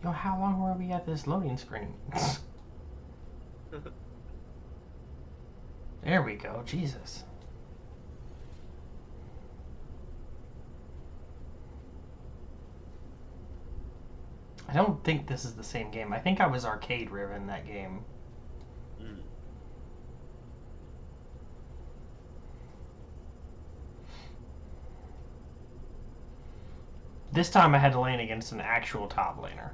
Yo, how long were we at this loading screen? There we go. Jesus. I don't think this is the same game. I think I was arcade Riven that game. Mm. This time I had to lane against an actual top laner.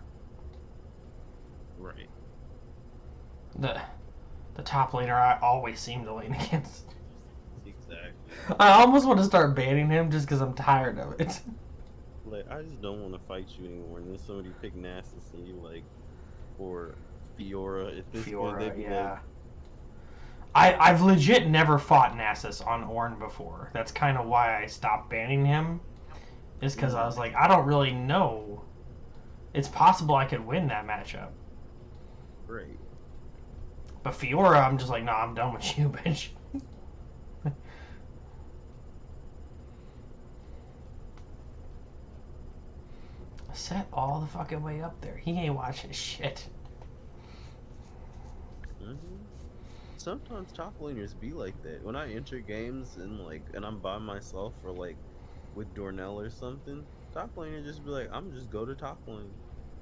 Right. The the top laner I always seem to lane against. Exactly. I almost want to start banning him just because I'm tired of it. Like, I just don't want to fight you anymore. And then somebody pick Nasus and you like, or Fiora. At this point, Fiora, they'd be like, yeah. I've legit never fought Nasus on Ornn before. That's kind of why I stopped banning him. Is because I was like, I don't really know. It's possible I could win that matchup. great. But Fiora, I'm just like, nah, I'm done with you, bitch. Set all the fucking way up there. He ain't watching shit. Hmm. Sometimes top laners be like that. When I enter games and like, and I'm by myself or like with Dornell or something, top laner just be like, I'm just go to top lane.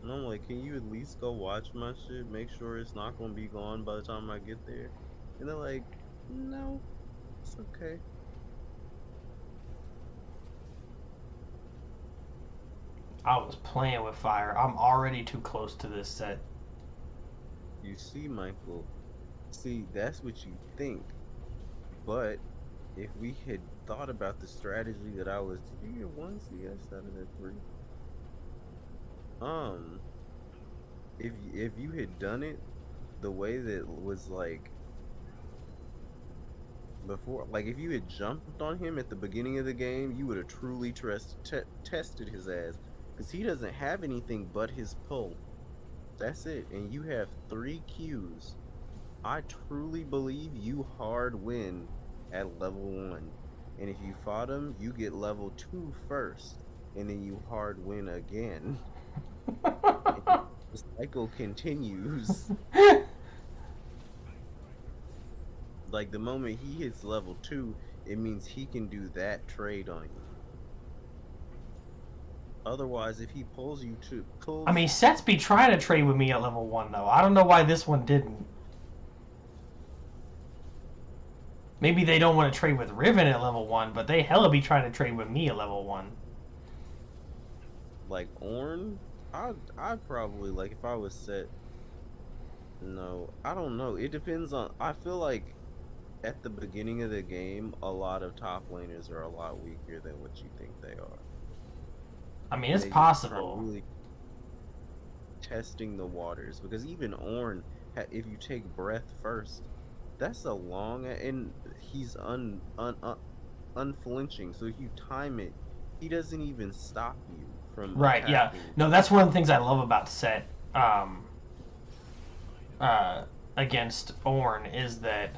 And I'm like, can you at least go watch my shit? Make sure it's not gonna be gone by the time I get there. And they're like, no, it's okay. I was playing with fire. I'm already too close to this set. You see, Michael, see, that's what you think. But if we had thought about the strategy that I was, did you get one CS out of that three? Um, if you had done it the way that was like before, like if you had jumped on him at the beginning of the game, you would have truly tested his ass because he doesn't have anything but his pull. That's it, and you have 3 Qs. I truly believe you hard win at level 1. And if you fought him, you get level 2 first. And then you hard win again. And the cycle continues. Like the moment he hits level 2, it means he can do that trade on you. Otherwise, if he pulls you to I mean, pulls sets be trying to trade with me at level 1, though. I don't know why this one didn't. Maybe they don't want to trade with Riven at level 1, but they hella be trying to trade with me at level 1. like Ornn, I'd probably like if I was set. No, I don't know. It depends on. I feel like at the beginning of the game, a lot of top laners are a lot weaker than what you think they are. I mean, And it's they just try possible. really testing the waters because even Ornn, if you take breath first, that's a long and he's unflinching. So if you time it, he doesn't even stop you from Right, yeah. attacking. No, that's one of the things I love about set uh, against Ornn is that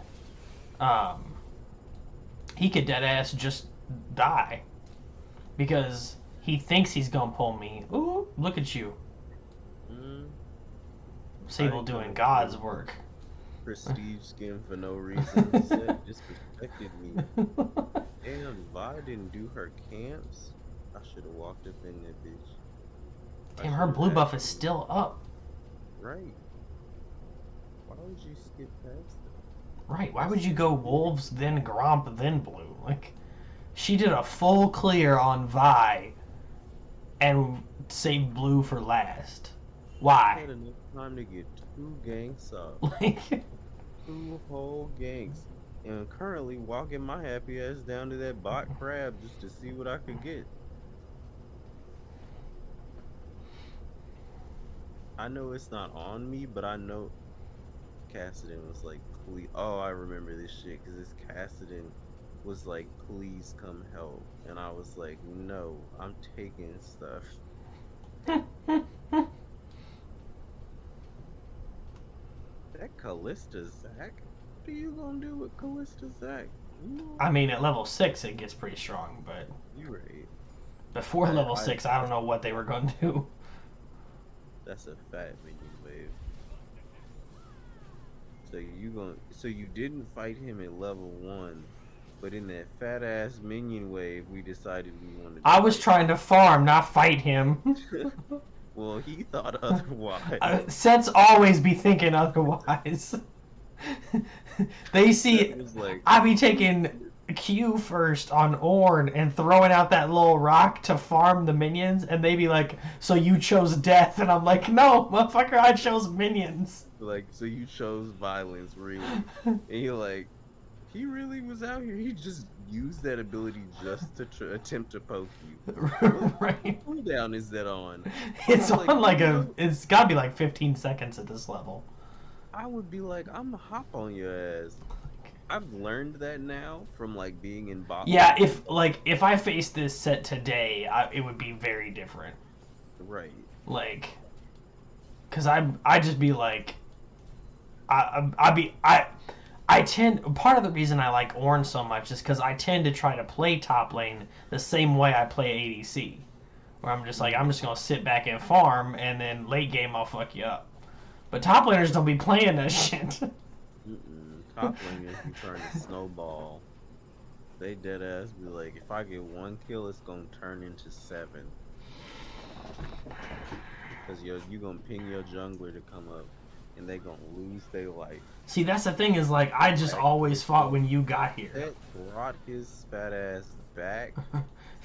um, he could deadass just die because he thinks he's gonna pull me. Ooh, look at you, Mm, I Sable didn't come doing in here God's with work. prestige skin for no reason. Set disrespected me. Damn, Vi didn't do her camps. I should have walked up in that bitch. I Damn, her should have blue buff is actually. still up. Right. Why would you skip past that? Right, why That's would you just go weird. wolves, then Gromp, then blue? Like, she did a full clear on Vi and saved blue for last. I Why? had enough time to get 2 ganks up. Like, 2 whole ganks. And currently walking my happy ass down to that bot crab just to see what I could get. I know it's not on me, but I know Cassidon was like, please. Oh, I remember this shit because this Cassidon was like, please come help. And I was like, no, I'm taking stuff. That Callista Zac? What are you gonna do with Callista Zac? I mean, at level 6 it gets pretty strong, but You right. before I, level I 6, I don't know what they were going to do. That's a fat minion wave. So you didn't fight him at level 1, but in that fat ass minion wave, we decided we wanted to I was fight trying to farm, not fight him. him. Well, he thought otherwise. Sets always be thinking otherwise. They Seth see was like, I be taking Q first on Ornn and throwing out that little rock to farm the minions, and they be like, "So you chose death?" And I'm like, "No, motherfucker, I chose minions." so you chose violence, really? And you're like, he really was out here. He just used that ability just to attempt to poke you. What Right? cooldown is that on? It's Like, on like you a. know, It's gotta be like 15 seconds at this level. I would be like, I'm gonna hop on your ass. I've learned that now from like being in bot Yeah, lanes. if I faced this set today, it would be very different. Right. Like, cause I just be like, I tend part of the reason I like Ornn so much is because I tend to try to play top lane the same way I play ADC, where I'm just like I'm just gonna sit back and farm, and then late game I'll fuck you up. But top laners don't be playing that shit. Top laners be trying to snowball. They dead ass be like, if I get 1 kill, it's gonna turn into 7. Cause you gonna ping your jungler to come up, and they gonna lose their life. See, that's the thing is like I just always fought when you got here That brought his fat ass back.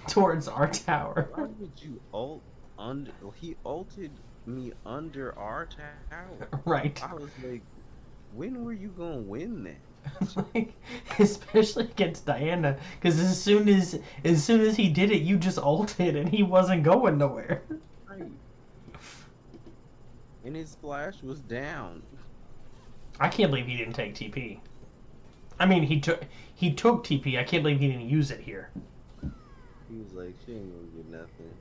towards our tower. Why would you ult under? He ulted me under our tower. Right. I was like, when were you gonna win that? Like, especially against Diana, because as soon as he did it, you just ulted and he wasn't going nowhere. Right. And his flash was down. I can't believe he didn't take TP. I mean, he took TP. I can't believe he didn't use it here. He was like, she ain't gonna get nothing.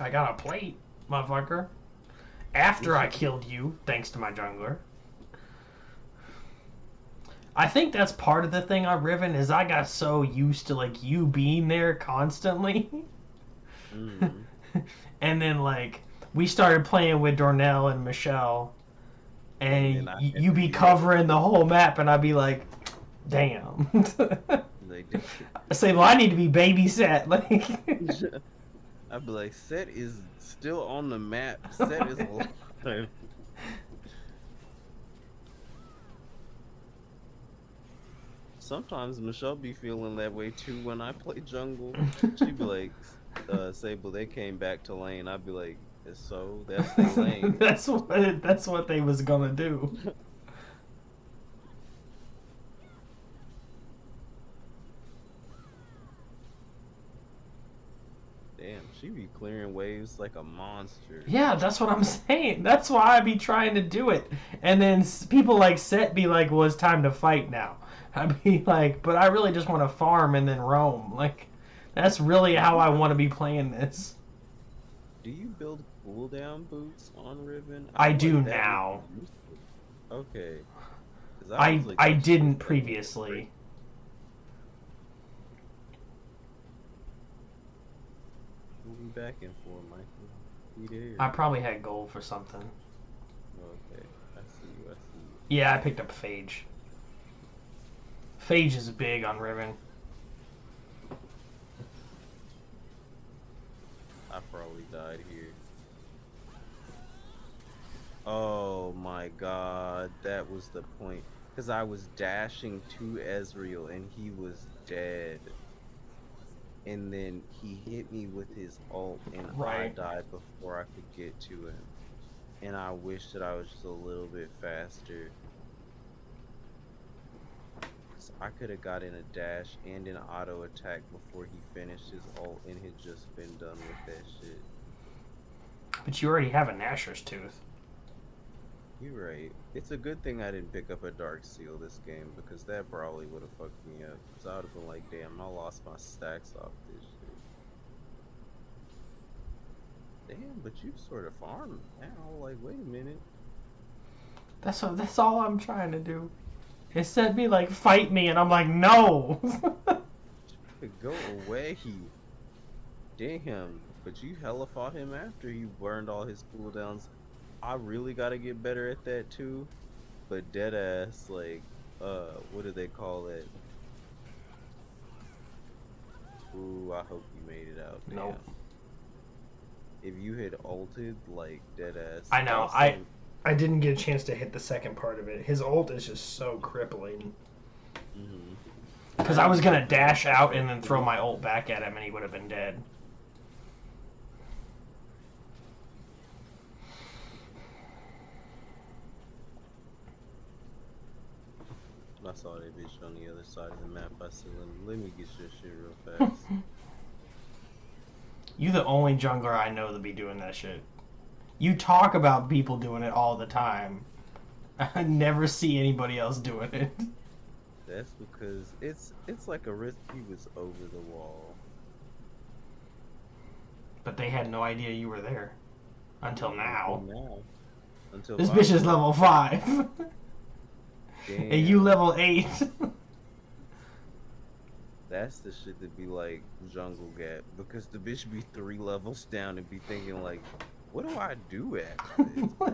I got a plate, motherfucker. After I killed you, thanks to my jungler. I think that's part of the thing on Riven is I got so used to like you being there constantly. And then like we started playing with Dornell and Michelle, and you be covering the whole map, and I'd be like, damn. I say, well, I need to be babysat. Like, I'd be like, Set is still on the map. Set is alive. Sometimes Michelle be feeling that way too when I play jungle. She'd be like, Sable, they came back to lane. I'd be like, so that's the lane. that's what they was gonna do. Damn, she be clearing waves like a monster. Yeah, that's what I'm saying. That's why I be trying to do it. And then people like Set be like, well, it's time to fight now. I'd be like, but I really just want to farm and then roam. Like, that's really how I want to be playing this. Do you build cooldown boots on Riven? I do now. Okay. I didn't previously. What are we back in for, Michael? We there. I probably had gold for something. Okay, I see you. Yeah, I picked up Phage. Phage is big on Riven. I probably died here. Oh my god, that was the point. Because I was dashing to Ezreal and he was dead. And then he hit me with his ult and I died before I could get to him. And I wish that I was just a little bit faster. I could have got in a dash and an auto attack before he finished his ult and had just been done with that shit. But you already have a Nashor's Tooth. You're right. It's a good thing I didn't pick up a Dark Seal this game because that probably would have fucked me up. Because I would have been like, damn, I lost my stacks off this shit. Damn, but you sort of farm now. Like, wait a minute. That's all I'm trying to do. It said me like fight me, and I'm like no. Go away. Damn, but you hella fought him after you burned all his cooldowns I really gotta get better at that too. But dead ass, like, what do they call it? Ooh, I hope you made it out. Nope. Damn. If you had ulted, like, dead ass. I know. Also, I didn't get a chance to hit the second part of it. His ult is just so crippling. hmm Because I was gonna dash out and then throw my ult back at him, and he would have been dead. I saw that bitch on the other side of the map. I said, let me get your shit real fast. You the only jungler I know to be doing that shit. You talk about people doing it all the time. I never see anybody else doing it. That's because it's like a risk he was over the wall. But they had no idea you were there. Until now. Until This bitch is level 5. Damn. And you level 8. That's the shit that be like jungle gap, because the bitch be 3 levels down and be thinking like, what do I do after this?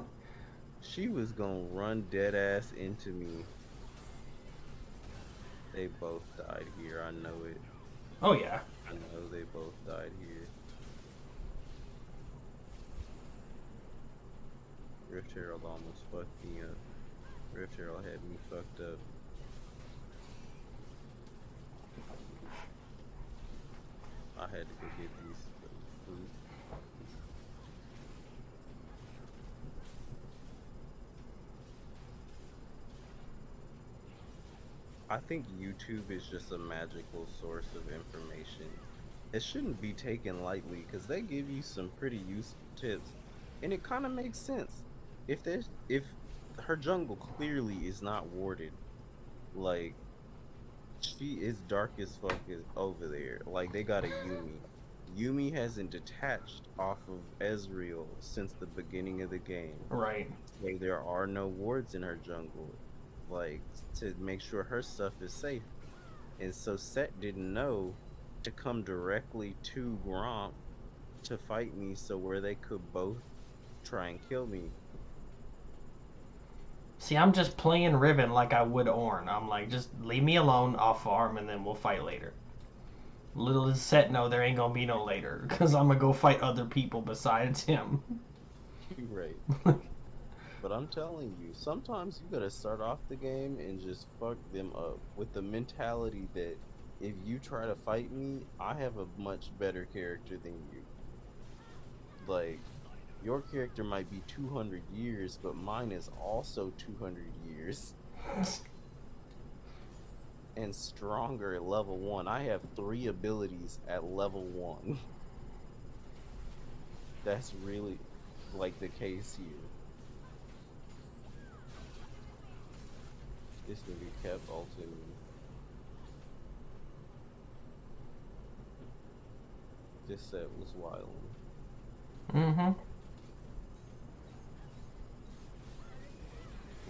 She was gonna run dead ass into me. They both died here. I know it. Oh yeah. I know they both died here. Rift Herald almost fucked me up. Rift Herald had me fucked up. I had to go get these food. I think YouTube is just a magical source of information. It shouldn't be taken lightly because they give you some pretty useful tips, and it kind of makes sense. If her jungle clearly is not warded, like she is dark as fuck is over there. Like they got a Yumi. Yumi hasn't detached off of Ezreal since the beginning of the game. Right. So there are no wards in her jungle, like to make sure her stuff is safe. And so Set didn't know to come directly to Gromp to fight me, so where they could both try and kill me. See, I'm just playing Riven like I would Ornn. I'm like, just leave me alone, I'll farm, and then we'll fight later. Little is Set know there ain't gonna be no later, because I'm gonna go fight other people besides him. You're right. But I'm telling you, sometimes you gotta start off the game and just fuck them up with the mentality that if you try to fight me, I have a much better character than you. Like, your character might be 200 years, but mine is also 200 years. And stronger at level 1. I have 3 abilities at level 1. That's really, like, the case here. This nigga kept ulting me. This set was wilding. Mm-hmm.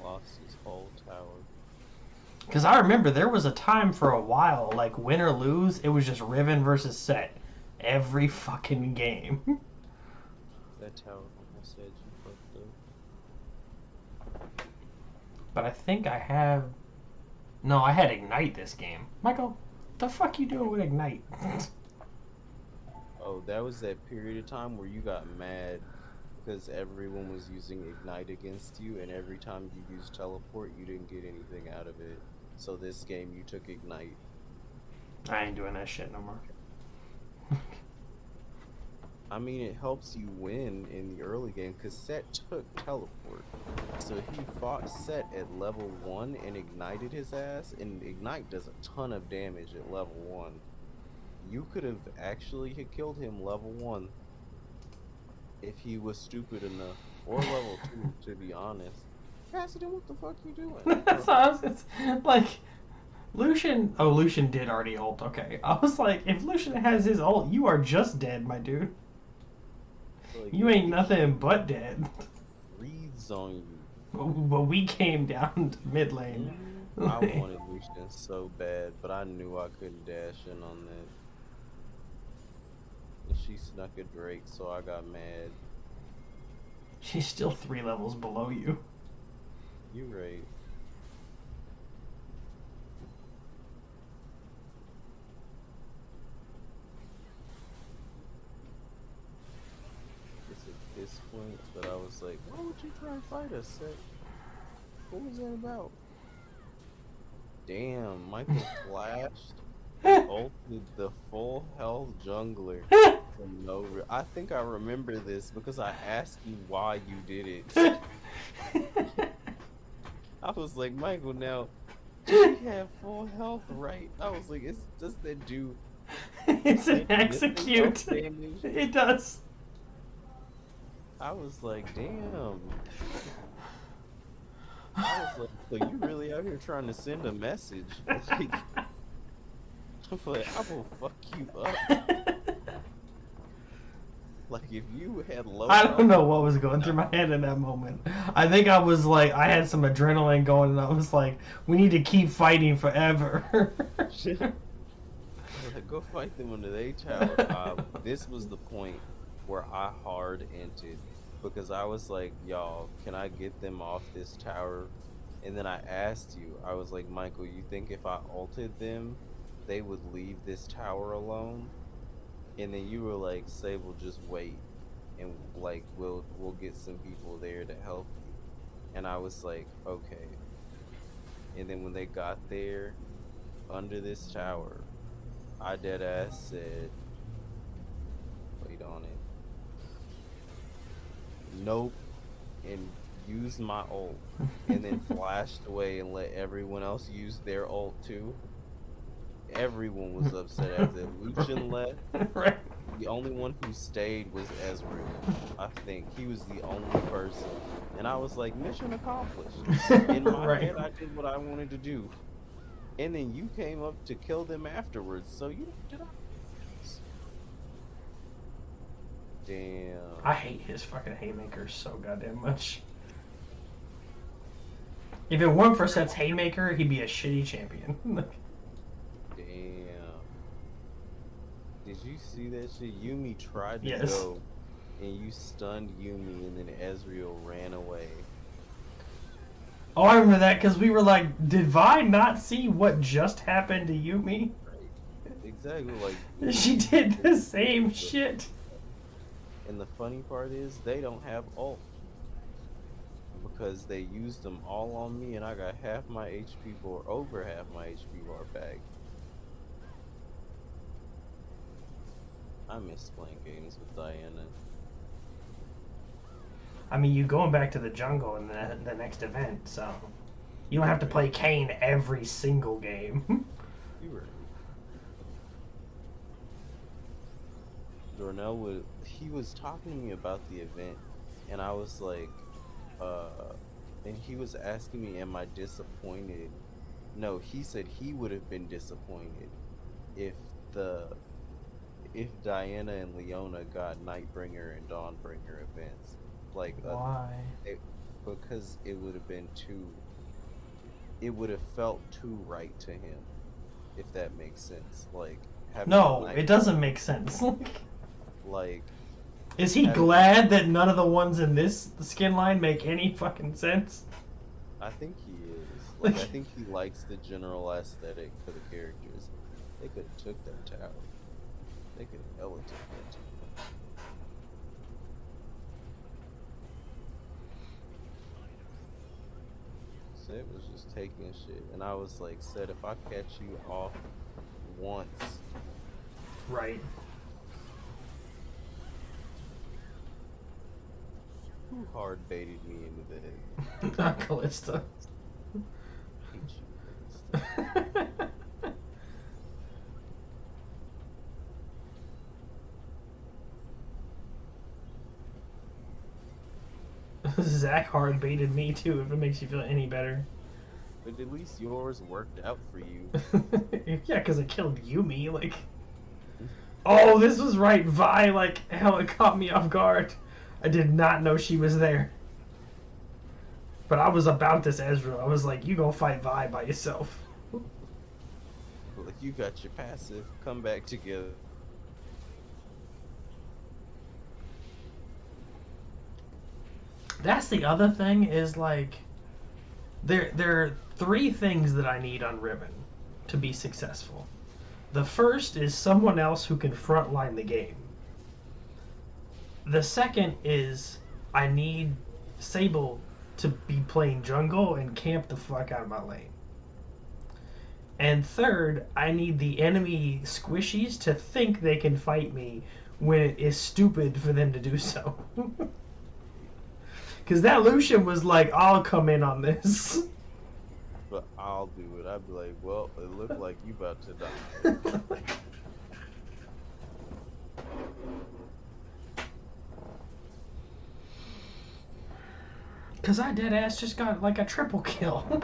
Lost his whole tower. Because I remember there was a time for a while, like win or lose, it was just Riven versus Set. Every fucking game. That tower almost had you fucked up. But I think I have... No, I had Ignite this game. Michael, what the fuck you doing with Ignite? Oh, that was that period of time where you got mad because everyone was using Ignite against you, and every time you used Teleport, you didn't get anything out of it. So this game, you took Ignite. I ain't doing that shit no more. I mean, it helps you win in the early game because Set took Teleport. So he fought Set at level 1 and ignited his ass, and Ignite does a ton of damage at level 1. You could have actually killed him level 1 if he was stupid enough, or level 2, to be honest. Cassidy, what the fuck you doing? That's what it's like... Lucian... Oh, Lucian did already ult, okay. I was like, if Lucian has his ult, you are just dead, my dude. Like, You ain't nothing but dead. Breathes on you. But we came down to mid lane. I wanted Lucian so bad, but I knew I couldn't dash in on that. And she snuck a Drake, so I got mad. She's still 3 levels below you. You right. It's at this point that I was like, why would you try and fight us, Seth? What was that about? Damn, Michael flashed and ulted the full health jungler for no I think I remember this because I asked you why you did it. I was like, Michael, now, does he have full health, right? I was like, does that do It's an significant health execute. damage? It does. I was like, damn. I was like, so you really out here trying to send a message? Like, I'm like, I will fuck you up. Like, if you had low I health, don't know what was going through my head in that moment. I think I was like, I had some adrenaline going, and I was like, we need to keep fighting forever. like, go fight them under their tower. This was the point where I hard entered because I was like, y'all, can I get them off this tower? And then I asked you, I was like, Michael, you think if I ulted them, they would leave this tower alone? And then you were like, Sable, just wait, and like we'll get some people there to help you. And I was like, okay. And then when they got there, under this tower, I dead ass said, wait on it. Nope. And used my ult. And then flashed away and let everyone else use their ult too. Everyone was upset after Lucian left. Right. The only one who stayed was Ezreal. I think he was the only person. And I was like, mission accomplished. In my Right. head, I did what I wanted to do. And then you came up to kill them afterwards. So you did I? Damn. I hate his fucking haymakers so goddamn much. If it weren't for Seth's haymaker, he'd be a shitty champion. Damn. Did you see that shit? Yumi tried to Yes. go, and you stunned Yumi, and then Ezreal ran away. Oh, I remember that because we were like, did Vi not see what just happened to Yumi? Right. Exactly. Like She did the same shit. And the funny part is, they don't have ult. Because they used them all on me, and I got half my HP bar, over half my HP bar back. I miss playing games with Diana. I mean, you're going back to the jungle in the next event, so you don't have to play Kayn every single game. You were. Dornell he was talking to me about the event, and I was like, and he was asking me, am I disappointed? No, he said he would have been disappointed if Diana and Leona got Nightbringer and Dawnbringer events. Like, Why? because it would have been it would have felt too right to him, if that makes sense. Like, No, it doesn't make sense. Like, is he glad that none of the ones in this skin line make any fucking sense? I think he is. Like, I think he likes the general aesthetic for the characters. They could have took that tower. They could have hella took that tower. Seth was just taking shit, and I was like, Seth, if I catch you off once, Right. who hard baited me into that? Not Callista. Hate you, Calista. Zach hard baited me too, if it makes you feel any better. But at least yours worked out for you. Yeah, because it killed Yumi, like... Oh, this was right, Vi, like, hell, it caught me off guard. I did not know she was there. But I was about this Ezreal. I was like, you go fight Vi by yourself. Like, you got your passive, come back together. That's the other thing is like there are three things that I need on Riven to be successful. The first is someone else who can frontline the game. The second is I need Sable to be playing jungle and camp the fuck out of my lane. And third, I need the enemy squishies to think they can fight me when it is stupid for them to do so. Because that Lucian was like, I'll come in on this. But I'll do it. I'd be like, well, it looked like you about to die. Because I dead ass just got like a triple kill.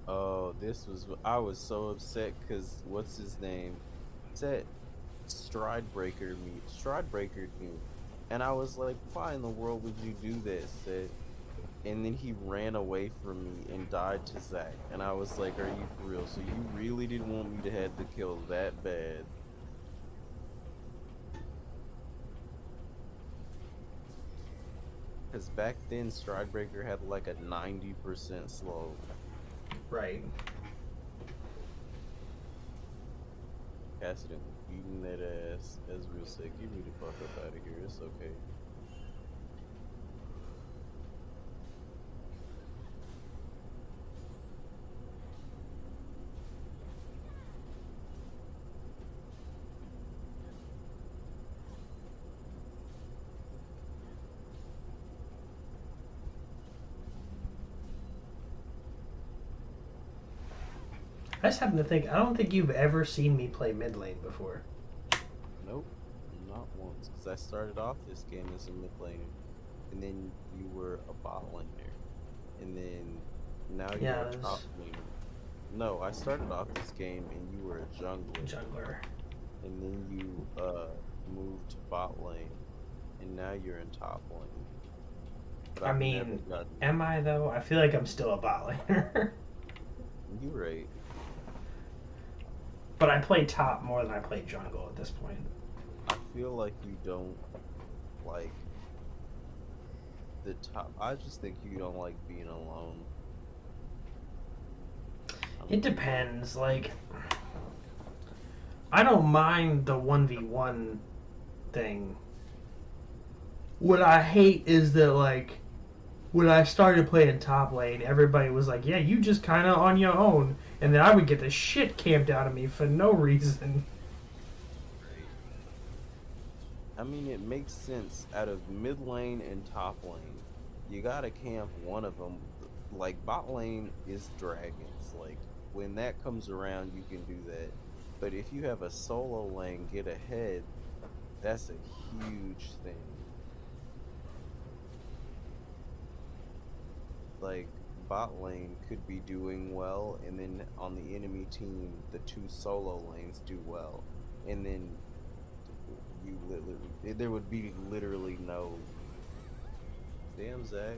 Oh, this was I was so upset because what's his name said Stride Breakered me, and I was like, why in the world would you do this? And then he ran away from me and died to Zac, and I was like, are you for real? So you really didn't want me to have the kill that bad? Because back then Stridebreaker had like a 90% slow. Right. Cassidy beating that ass. Ezreal said, get me the fuck up out of here. It's okay. I just happen to think, I don't think you've ever seen me play mid lane before. Nope, not once. Because I started off this game as a mid laner, and then you were a bot laner, and then now you're a top laner. No, I started off this game and you were a jungler, and then you moved to bot lane, and now you're in top lane. But I I've mean, never gotten... am I though? I feel like I'm still a bot laner. You're right. But I play top more than I play jungle at this point. I feel like you don't like the top. I just think you don't like being alone. It depends. Like, I don't mind the 1v1 thing. What I hate is that, like, when I started playing top lane, everybody was like, yeah, you just kind of on your own. And then I would get the shit camped out of me for no reason. I mean, it makes sense. Out of mid lane and top lane, you gotta camp one of them. Like, bot lane is dragons. Like, when that comes around, you can do that. But if you have a solo lane get ahead, that's a huge thing. Like, bot lane could be doing well, and then on the enemy team, the two solo lanes do well, and then you literally, there would be literally no... Damn, Zac.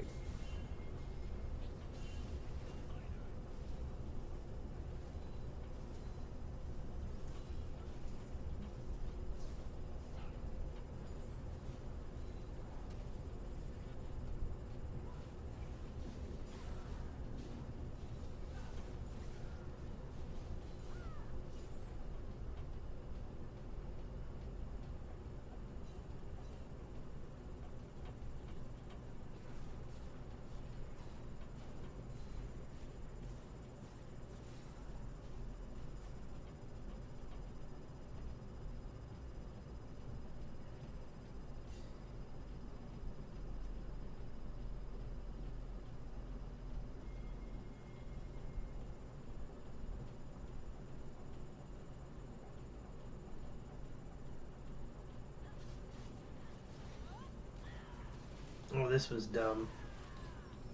Oh, this was dumb.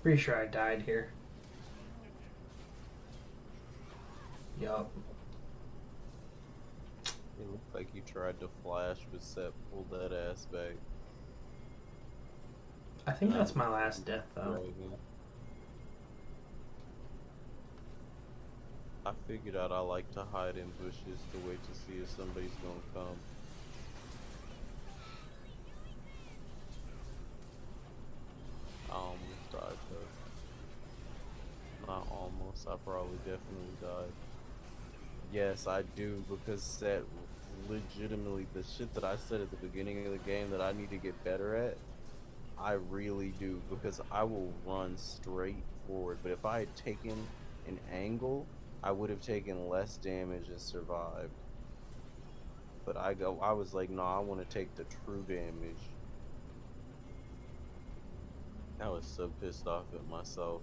Pretty sure I died here. Yup. It looked Like you tried to flash, but Seth pulled that ass back. I think that's my last death, though. Dragon. I figured out I like to hide in bushes to wait to see if somebody's gonna come. I almost died though. Not almost, I probably definitely died. Yes, I do, because that legitimately, the shit that I said at the beginning of the game that I need to get better at, I really do, because I will run straight forward. But if I had taken an angle, I would have taken less damage and survived. But I was like, no, I want to take the true damage. I was so pissed off at myself.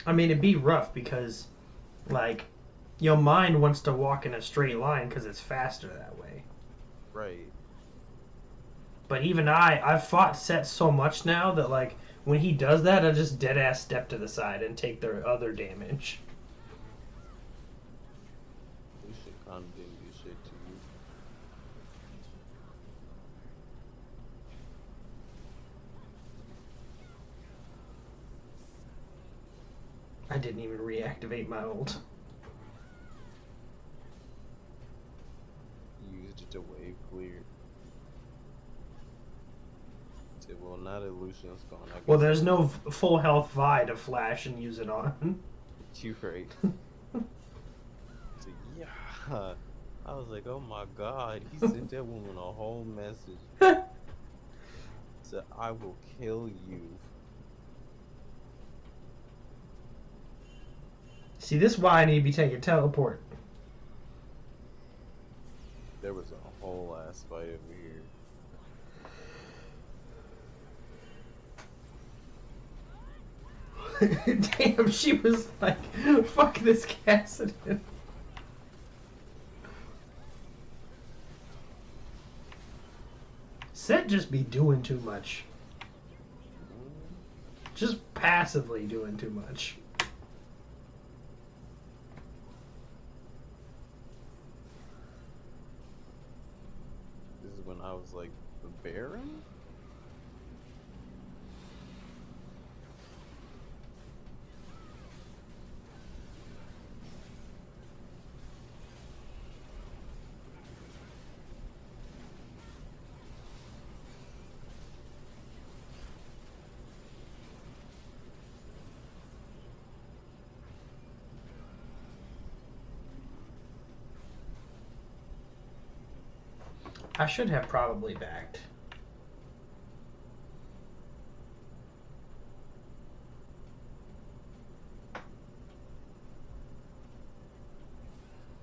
I mean, it'd be rough because, like, your mind wants to walk in a straight line because it's faster that way. Right. But even I've fought Set so much now that, like, when he does that, I just dead ass step to the side and take their other damage. We should kind of didn't do shit to you. I didn't even reactivate my ult. Used it to wave clear. Said, well, now that Lucian's gone, I guess. Well, there's no full health Vi to flash and use it on. You right. So, yeah. I was like, oh my god, he sent that woman a whole message. Said, I will kill you. See, this is why I need to be taking teleport. There was a whole ass fight over here. Damn, she was like, fuck this Cassidy. Set just be doing too much. Just passively doing too much. This is when I was like, the Baron? I should have probably backed.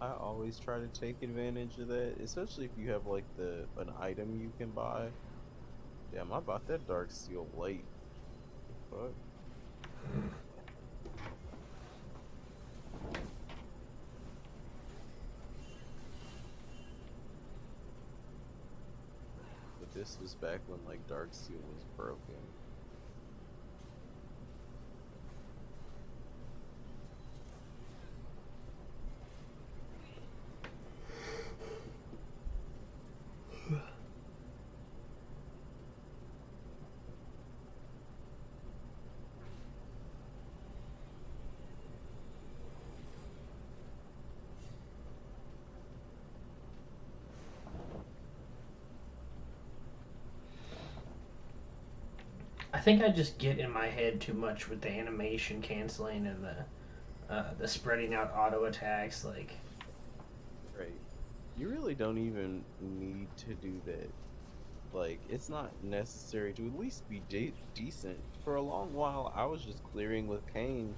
I always try to take advantage of that, especially if you have like an item you can buy. Damn, I bought that Dark Seal late. Fuck. But this was back when like Dark Seal was broken. I think I just get in my head too much with the animation canceling and the spreading out auto attacks. Like, Right. You really don't even need to do that. Like, it's not necessary to at least be decent. For a long while, I was just clearing with Kane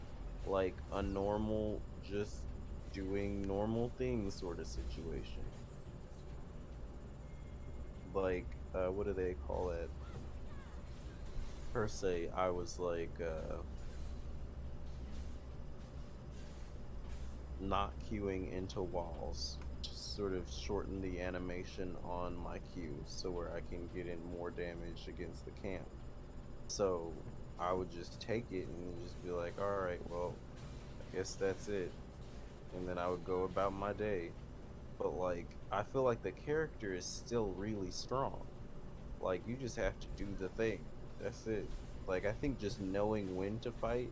like a normal, just doing normal things sort of situation. Like, what do they call it? Per se, I was like, not queuing into walls. Just sort of shorten the animation on my queues so where I can get in more damage against the camp. So I would just take it and just be like, alright, well, I guess that's it. And then I would go about my day. But like, I feel like the character is still really strong. Like you just have to do the thing. That's it. Like I think just knowing when to fight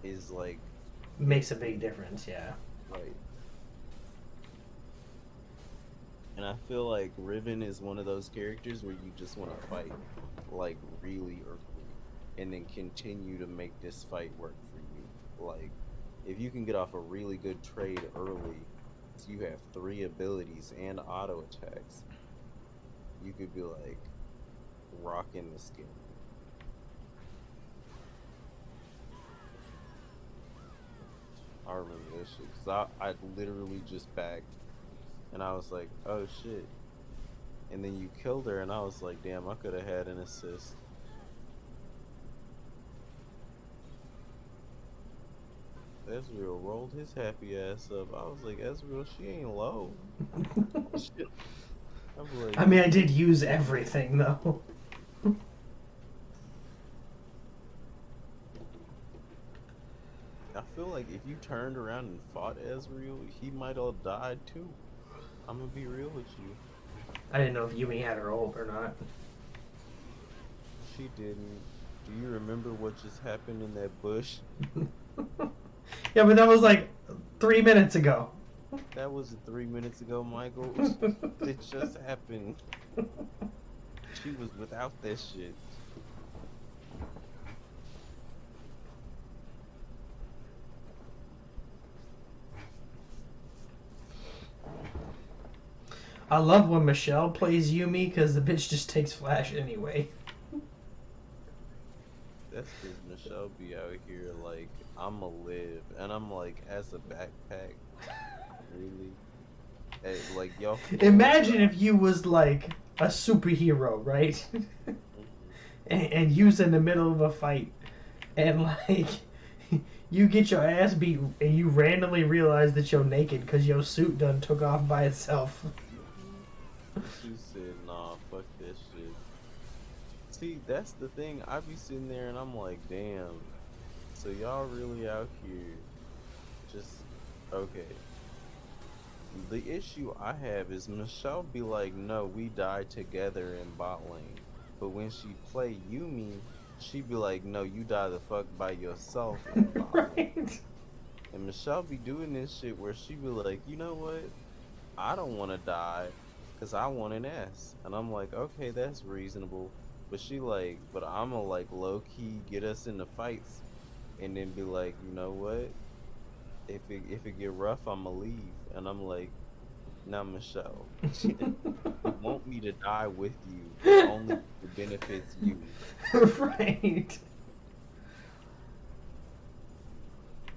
is like Makes a the big difference, yeah. right. And I feel like Riven is one of those characters where you just want to fight like really early and then continue to make this fight work for you. Like if you can get off a really good trade early, so you have three abilities and auto attacks, you could be like rocking the skin. I remember this shit because I literally just backed and I was like, oh shit. And then you killed her and I was like, damn, I could have had an assist. Ezreal rolled his happy ass up. I was like, Ezreal, she ain't low. Shit. I'm like, I mean, I did use everything, though. I feel like if you turned around and fought Ezreal, he might have died too. I'm gonna be real with you. I didn't know if Yumi had her ult or not. She didn't. Do you remember what just happened in that bush? Yeah, but that was like 3 minutes ago. That was 3 minutes ago, Michael. It just happened. She was without that shit. I love when Michelle plays Yumi because the bitch just takes flash anyway. That's because Michelle be out here like, I'ma live. And I'm like, as a backpack, really? Hey, like, y'all. Imagine if you was like a superhero, right? and you's in the middle of a fight, and like you get your ass beat, and you randomly realize that you're naked because your suit done took off by itself. She said, nah, fuck that shit. See, that's the thing. I be sitting there and I'm like, damn. So y'all really out here just okay. The issue I have is Michelle be like, no, we die together in bot lane. But when she play Yumi, she be like, no, you die the fuck by yourself in bot lane. Right. And Michelle be doing this shit where she be like, you know what? I don't want to die because I want an S. And I'm like, okay, that's reasonable. But she like, but I'm gonna like low key get us into fights and then be like, you know what? If it get rough, I'ma leave. And I'm like, now Michelle, you want me to die with you, but only if it benefits you. Right.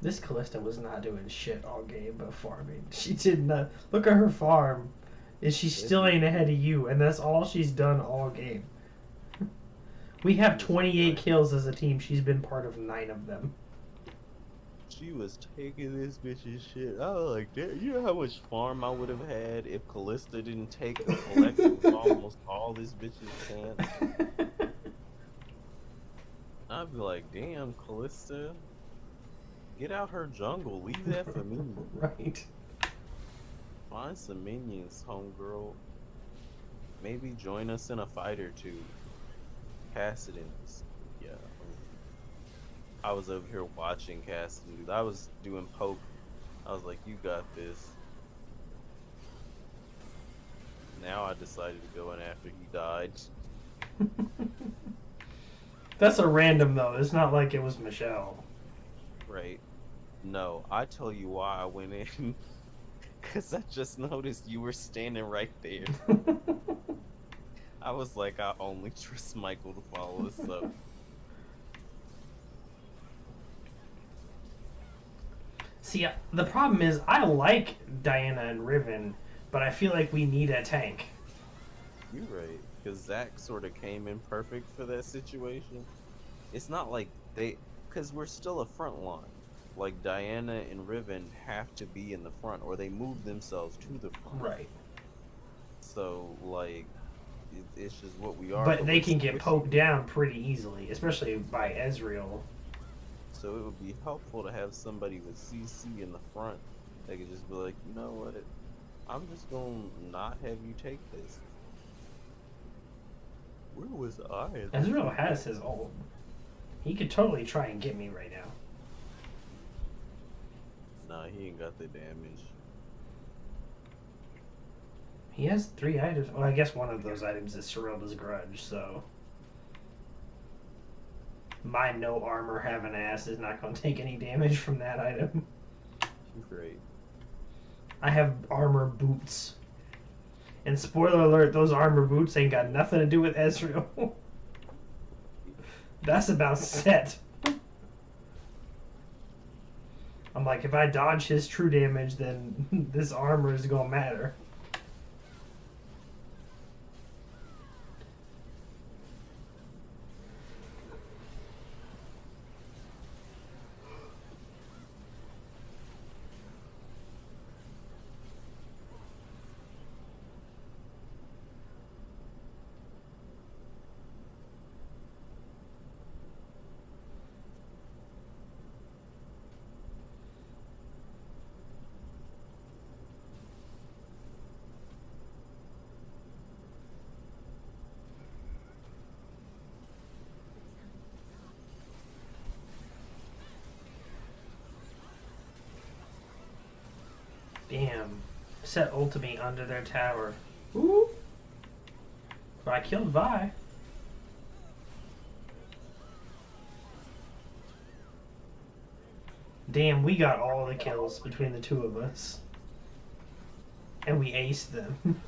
This Callista was not doing shit all game but farming. She did not. Look at her farm. And she still ain't ahead of you, and that's all she's done all game. We have 28 kills as a team. She's been part of 9 of them. She was taking this bitch's shit. I was like, damn, you know how much farm I would have had if Callista didn't take a collective of almost all this bitch's chance? I'd be like, damn, Callista, get out her jungle. Leave that for me. Right. Find some minions, homegirl. Maybe join us in a fight or two. Cassidon's. Yeah. I was over here watching Cassidon. I was doing poke. I was like, you got this. Now I decided to go in after he died. That's a random, though. It's not like it was Michelle. Right. No, I tell you why I went in. Because I just noticed you were standing right there. I was like, I only trust Michael to follow us up. See, the problem is I like Diana and Riven, but I feel like we need a tank. You're right. Because Zach sort of came in perfect for that situation. It's not like they... Because we're still a front line. Like, Diana and Riven have to be in the front, or they move themselves to the front. Right. So, like, it's just what we are. But they can get poked down pretty easily, especially by Ezreal. So it would be helpful to have somebody with CC in the front that could just be like, you know what? I'm just gonna not have you take this. Where was I? Ezreal has his ult. He could totally try and get me right now. Nah, he ain't got the damage. He has 3 items. Well, I guess one of those items is Serylda's Grudge, so... My no armor having ass is not going to take any damage from that item. Great. I have armor boots. And spoiler alert, those armor boots ain't got nothing to do with Ezreal. That's about set. I'm like, if I dodge his true damage, then this armor is gonna matter. Damn. Set ultimate under their tower. Ooh. But I killed Vi. Damn, we got all the kills between the two of us. And we aced them.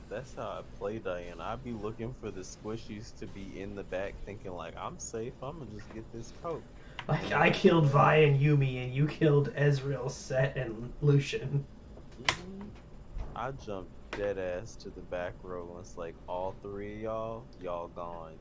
That's how I play, Diane. I be looking for the squishies to be in the back, thinking like, I'm safe. I'm gonna just get this coat. Like, I killed Vi and Yumi, and you killed Ezreal, Set, and Lucian. I jumped dead ass to the back row, and it's like all 3 of y'all gone.